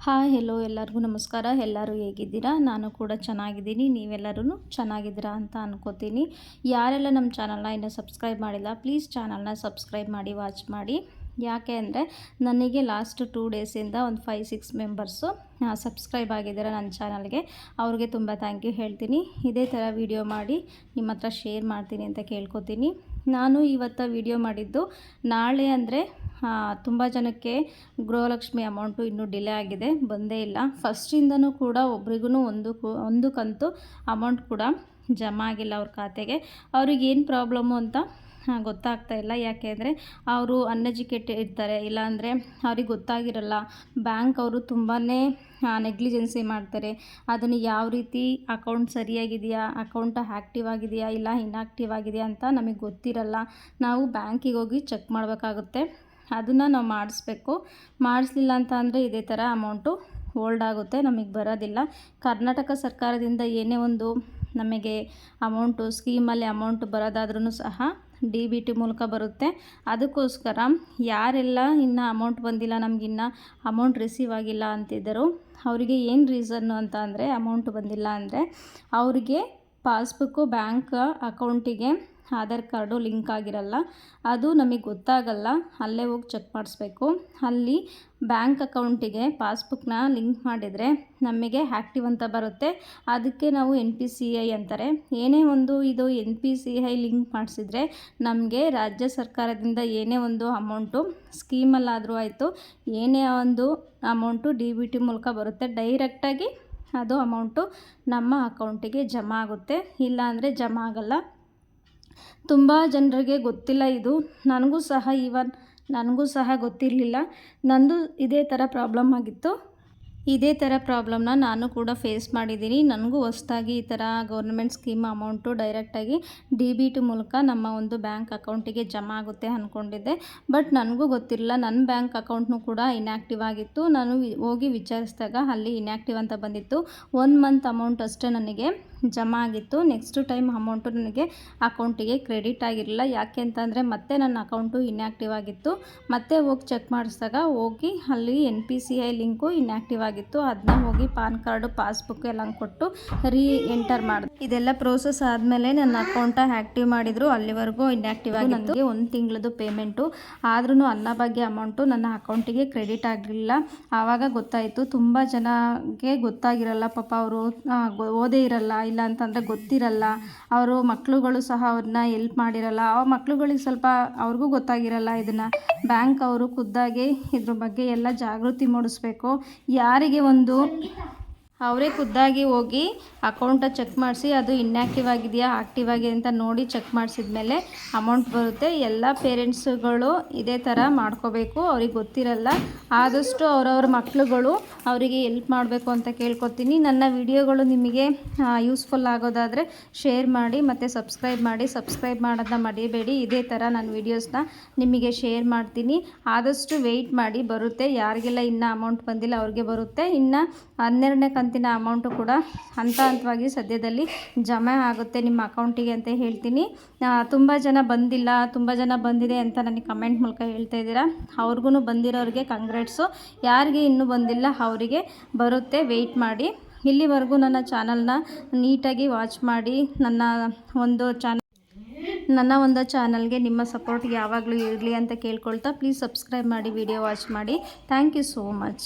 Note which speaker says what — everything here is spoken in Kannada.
Speaker 1: ಹಾಯ್ ಹೆಲೋ ಎಲ್ಲರಿಗೂ ನಮಸ್ಕಾರ. ಎಲ್ಲರೂ ಹೇಗಿದ್ದೀರಾ? ನಾನು ಕೂಡ ಚೆನ್ನಾಗಿದ್ದೀನಿ. ನೀವೆಲ್ಲರೂ ಚೆನ್ನಾಗಿದ್ದೀರಾ ಅಂತ ಅನ್ಕೋತೀನಿ. ಯಾರೆಲ್ಲ ನಮ್ಮ ಚಾನಲ್ನ ಇನ್ನೂ ಸಬ್ಸ್ಕ್ರೈಬ್ ಮಾಡಿಲ್ಲ, ಪ್ಲೀಸ್ ಚಾನಲ್ನ ಸಬ್ಸ್ಕ್ರೈಬ್ ಮಾಡಿ ವಾಚ್ ಮಾಡಿ. ಯಾಕೆ ಅಂದರೆ ನನಗೆ ಲಾಸ್ಟ್ 2 ಡೇಸಿಂದ ಒಂದು 5-6 ಮೆಂಬರ್ಸು ಸಬ್ಸ್ಕ್ರೈಬ್ ಆಗಿದ್ದಾರೆ ನನ್ನ ಚಾನಲ್ಗೆ. ಅವ್ರಿಗೆ ತುಂಬ ಥ್ಯಾಂಕ್ ಯು ಹೇಳ್ತೀನಿ. ಇದೇ ಥರ ವಿಡಿಯೋ ಮಾಡಿ ನಿಮ್ಮ ಹತ್ರ ಶೇರ್ ಮಾಡ್ತೀನಿ ಅಂತ ಕೇಳ್ಕೊತೀನಿ. ನಾನು ಇವತ್ತು ವಿಡಿಯೋ ಮಾಡಿದ್ದು ನಾಳೆ ಅಂದರೆ ತುಂಬ ಜನಕ್ಕೆ ಗೃಹಲಕ್ಷ್ಮಿ ಅಮೌಂಟು ಇನ್ನೂ ಡಿಲೇ ಆಗಿದೆ, ಬಂದೇ ಇಲ್ಲ. ಫಸ್ಟಿಂದನೂ ಕೂಡ ಒಬ್ರಿಗೂ ಒಂದು ಕಂತು ಅಮೌಂಟ್ ಕೂಡ ಜಮಾ ಆಗಿಲ್ಲ ಅವ್ರ ಖಾತೆಗೆ. ಅವ್ರಿಗೆ ಏನು ಪ್ರಾಬ್ಲಮ್ಮು ಅಂತ ಗೊತ್ತಾಗ್ತಾ ಇಲ್ಲ. ಯಾಕೆ ಅಂದರೆ ಅವರು ಅನ್ಎಜುಕೇಟೆಡ್ ಇರ್ತಾರೆ, ಇಲ್ಲಾಂದರೆ ಅವ್ರಿಗೆ ಗೊತ್ತಾಗಿರಲ್ಲ. ಬ್ಯಾಂಕ್ ಅವರು ತುಂಬಾ ನೆಗ್ಲಿಜೆನ್ಸಿ ಮಾಡ್ತಾರೆ. ಅದನ್ನು ಯಾವ ರೀತಿ ಅಕೌಂಟ್ ಸರಿಯಾಗಿದೆಯಾ, ಅಕೌಂಟ್ ಆ್ಯಕ್ಟಿವ್ ಆಗಿದೆಯಾ ಇಲ್ಲ ಇನ್ಆ್ಯಕ್ಟಿವ್ ಆಗಿದೆಯಾ ಅಂತ ನಮಗೆ ಗೊತ್ತಿರಲ್ಲ. ನಾವು ಬ್ಯಾಂಕಿಗೆ ಹೋಗಿ ಚೆಕ್ ಮಾಡಬೇಕಾಗುತ್ತೆ. ಅದನ್ನು ನಾವು ಮಾಡಿಸ್ಲಿಲ್ಲ ಅಂತ ಅಂದರೆ ಇದೇ ಥರ ಅಮೌಂಟು ಹೋಲ್ಡ್ ಆಗುತ್ತೆ, ನಮಗೆ ಬರೋದಿಲ್ಲ. ಕರ್ನಾಟಕ ಸರ್ಕಾರದಿಂದ ಏನೇ ಒಂದು ನಮಗೆ ಅಮೌಂಟು ಸ್ಕೀಮಲ್ಲಿ ಅಮೌಂಟ್ ಬರೋದಾದ್ರೂ ಸಹ DBT ಮೂಲಕ ಬರುತ್ತೆ. ಅದಕ್ಕೋಸ್ಕರ ಯಾರೆಲ್ಲ ಇನ್ನೂ ಅಮೌಂಟ್ ಬಂದಿಲ್ಲ, ನಮಗಿನ್ನ ಅಮೌಂಟ್ ರಿಸೀವ್ ಆಗಿಲ್ಲ ಅಂತಿದ್ದರು, ಅವರಿಗೆ ಏನು ರೀಸನ್ನು ಅಂತ ಅಂದರೆ ಅಮೌಂಟ್ ಬಂದಿಲ್ಲ ಅಂದರೆ ಅವರಿಗೆ ಪಾಸ್ಬುಕ್ಕು ಬ್ಯಾಂಕ್ ಅಕೌಂಟಿಗೆ ಆಧಾರ್ ಕಾರ್ಡು ಲಿಂಕ್ ಆಗಿರಲ್ಲ. ಅದು ನಮಗೆ ಗೊತ್ತಾಗಲ್ಲ. ಅಲ್ಲೇ ಹೋಗಿ ಚೆಕ್ ಮಾಡಿಸ್ಬೇಕು. ಅಲ್ಲಿ ಬ್ಯಾಂಕ್ ಅಕೌಂಟಿಗೆ ಪಾಸ್ಬುಕ್ನ ಲಿಂಕ್ ಮಾಡಿದರೆ ನಮಗೆ ಆ್ಯಕ್ಟಿವ್ ಅಂತ ಬರುತ್ತೆ. ಅದಕ್ಕೆ ನಾವು NPCI ಅಂತಾರೆ. ಏನೇ ಒಂದು ಇದು NPCI ಲಿಂಕ್ ಮಾಡಿಸಿದ್ರೆ ನಮಗೆ ರಾಜ್ಯ ಸರ್ಕಾರದಿಂದ ಏನೇ ಒಂದು ಅಮೌಂಟು ಸ್ಕೀಮಲ್ಲಾದರೂ ಆಯಿತು, ಏನೇ ಒಂದು ಅಮೌಂಟು DBT ಮೂಲಕ ಬರುತ್ತೆ. ಡೈರೆಕ್ಟಾಗಿ ಅದು ಅಮೌಂಟು ನಮ್ಮ ಅಕೌಂಟಿಗೆ ಜಮಾ ಆಗುತ್ತೆ, ಇಲ್ಲ ಅಂದರೆ ಜಮಾ ಆಗಲ್ಲ. ತುಂಬ ಜನರಿಗೆ ಗೊತ್ತಿಲ್ಲ ಇದು. ನನಗೂ ಸಹ ಗೊತ್ತಿರಲಿಲ್ಲ. ನಂದು ಇದೇ ಥರ ಪ್ರಾಬ್ಲಮ್ ಆಗಿತ್ತು. ಇದೇ ಥರ ಪ್ರಾಬ್ಲಮ್ನ ನಾನು ಕೂಡ ಫೇಸ್ ಮಾಡಿದ್ದೀನಿ. ನನಗೂ ಹೊಸ್ದಾಗಿ ಈ ಥರ ಗೌರ್ಮೆಂಟ್ ಸ್ಕೀಮ್ ಅಮೌಂಟು ಡೈರೆಕ್ಟಾಗಿ DBT ಮೂಲಕ ನಮ್ಮ ಒಂದು ಬ್ಯಾಂಕ್ ಅಕೌಂಟಿಗೆ ಜಮಾ ಆಗುತ್ತೆ ಅಂದ್ಕೊಂಡಿದ್ದೆ. ಬಟ್ ನನಗೂ ಗೊತ್ತಿರಲಿಲ್ಲ. ನನ್ನ ಬ್ಯಾಂಕ್ ಅಕೌಂಟ್ನೂ ಕೂಡ ಇನ್ಯಾಕ್ಟಿವ್ ಆಗಿತ್ತು. ನಾನು ಹೋಗಿ ವಿಚಾರಿಸಿದಾಗ ಅಲ್ಲಿ ಇನ್ಯಾಕ್ಟಿವ್ ಅಂತ ಬಂದಿತ್ತು. 1 ಮಂತ್ ಅಮೌಂಟ್ ಅಷ್ಟೇ ನನಗೆ ಜಮಾ ಆಗಿತ್ತು. ನೆಕ್ಸ್ಟ್ ಟೈಮ್ ಅಮೌಂಟು ನನಗೆ ಅಕೌಂಟಿಗೆ ಕ್ರೆಡಿಟ್ ಆಗಿರಲಿಲ್ಲ. ಯಾಕೆ ಅಂತಂದರೆ ಮತ್ತೆ ನನ್ನ ಅಕೌಂಟು ಇನ್ಯಾಕ್ಟಿವ್ ಆಗಿತ್ತು. ಮತ್ತೆ ಹೋಗಿ ಚೆಕ್ ಮಾಡಿಸಿದಾಗ ಹೋಗಿ ಅಲ್ಲಿ NPCI ಲಿಂಕು ಇನ್ಯಾಕ್ಟಿವ್ ಆಗಿತ್ತು. ಅದನ್ನ ಹೋಗಿ ಪಾನ್ ಕಾರ್ಡು ಪಾಸ್ಬುಕ್ ಎಲ್ಲ ಕೊಟ್ಟು ಎಂಟರ್ ಮಾಡಿದೆ. ಇದೆಲ್ಲ ಪ್ರೋಸೆಸ್ ಆದಮೇಲೆ ನನ್ನ ಅಕೌಂಟ ಆ್ಯಕ್ಟಿವ್ ಮಾಡಿದರು. ಅಲ್ಲಿವರೆಗೂ ಇನ್ಯಾಕ್ಟಿವ್ ಆಗಿ ನನಗೆ 1 ತಿಂಗಳದ್ದು ಪೇಮೆಂಟು ಆದ್ರೂ ಅನ್ನಭಾಗ್ಯ ಅಮೌಂಟು ನನ್ನ ಅಕೌಂಟಿಗೆ ಕ್ರೆಡಿಟ್ ಆಗಲಿಲ್ಲ. ಆವಾಗ ಗೊತ್ತಾಯಿತು. ತುಂಬ ಜನಕ್ಕೆ ಗೊತ್ತಾಗಿರಲ್ಲ ಪಾಪ, ಅವರು ಓದೇ ಇರಲ್ಲ, ಇಲ್ಲ ಅಂತಂದರೆ ಗೊತ್ತಿರಲ್ಲ. ಅವರು ಮಕ್ಕಳುಗಳು ಸಹ ಅವ್ರನ್ನ ಹೆಲ್ಪ್ ಮಾಡಿರಲ್ಲ. ಆ ಮಕ್ಕಳುಗಳಿಗೆ ಸ್ವಲ್ಪ ಅವ್ರಿಗೂ ಗೊತ್ತಾಗಿರಲ್ಲ. ಇದನ್ನು ಬ್ಯಾಂಕ್ ಅವರು ಖುದ್ದಾಗಿ ಇದ್ರ ಬಗ್ಗೆ ಎಲ್ಲ ಜಾಗೃತಿ ಮೂಡಿಸ್ಬೇಕು. ಯಾರಿಗೆ ಒಂದು ಅವರೇ ಖುದ್ದಾಗಿ ಹೋಗಿ ಅಕೌಂಟ ಚೆಕ್ ಮಾಡಿಸಿ ಅದು ಇನ್ಯಾಕ್ಟಿವ್ ಆಗಿದೆಯಾ ಆ್ಯಕ್ಟಿವ್ ಆಗಿದೆ ಅಂತ ನೋಡಿ ಚೆಕ್ ಮಾಡಿಸಿದ ಮೇಲೆ ಅಮೌಂಟ್ ಬರುತ್ತೆ. ಎಲ್ಲ ಪೇರೆಂಟ್ಸುಗಳು ಇದೇ ಥರ ಮಾಡ್ಕೋಬೇಕು. ಅವ್ರಿಗೆ ಗೊತ್ತಿರಲ್ಲ. ಆದಷ್ಟು ಅವರವ್ರ ಮಕ್ಕಳುಗಳು ಅವರಿಗೆ ಹೆಲ್ಪ್ ಮಾಡಬೇಕು ಅಂತ ಕೇಳ್ಕೊತೀನಿ. ನನ್ನ ವಿಡಿಯೋಗಳು ನಿಮಗೆ ಯೂಸ್ಫುಲ್ ಆಗೋದಾದರೆ ಶೇರ್ ಮಾಡಿ ಮತ್ತು ಸಬ್ಸ್ಕ್ರೈಬ್ ಮಾಡೋದನ್ನ ಮರಿಬೇಡಿ. ಇದೇ ಥರ ನಾನು ವೀಡಿಯೋಸ್ನ ನಿಮಗೆ ಶೇರ್ ಮಾಡ್ತೀನಿ. ಆದಷ್ಟು ವೆಯ್ಟ್ ಮಾಡಿ, ಬರುತ್ತೆ. ಯಾರಿಗೆಲ್ಲ ಇನ್ನೂ ಅಮೌಂಟ್ ಬಂದಿಲ್ಲ ಅವ್ರಿಗೆ ಬರುತ್ತೆ. ಇನ್ನು 12ನೇ ಕಂತಿನ ಅಮೌಂಟು ಕೂಡ ಹಂತವಾಗಿ ಸದ್ಯದಲ್ಲಿ ಜಮಾ ಆಗುತ್ತೆ ನಿಮ್ಮ ಅಕೌಂಟಿಗೆ ಅಂತ ಹೇಳ್ತೀನಿ. ತುಂಬ ಜನ ಬಂದಿಲ್ಲ, ತುಂಬ ಜನ ಬಂದಿದೆ ಅಂತ ನನಗೆ ಕಮೆಂಟ್ ಮೂಲಕ ಹೇಳ್ತಾ ಇದ್ದೀರಾ. ಅವ್ರಿಗೂ ಬಂದಿರೋರಿಗೆ ಕಂಗ್ರಾಟ್ಸು. ಯಾರಿಗೆ ಇನ್ನೂ ಬಂದಿಲ್ಲ ಅವರಿಗೆ ಬರುತ್ತೆ, ವೆಯ್ಟ್ ಮಾಡಿ. ಇಲ್ಲಿವರೆಗೂ ನನ್ನ ಚಾನಲ್ನ ನೀಟಾಗಿ ವಾಚ್ ಮಾಡಿ. ನನ್ನ ಒಂದು ಚಾನಲ್ಗೆ ನಿಮ್ಮ ಸಪೋರ್ಟ್ ಯಾವಾಗಲೂ ಇರಲಿ ಅಂತ ಕೇಳ್ಕೊಳ್ತಾ ಪ್ಲೀಸ್ ಸಬ್ಸ್ಕ್ರೈಬ್ ಮಾಡಿ, ವಿಡಿಯೋ ವಾಚ್ ಮಾಡಿ. Thank you so much.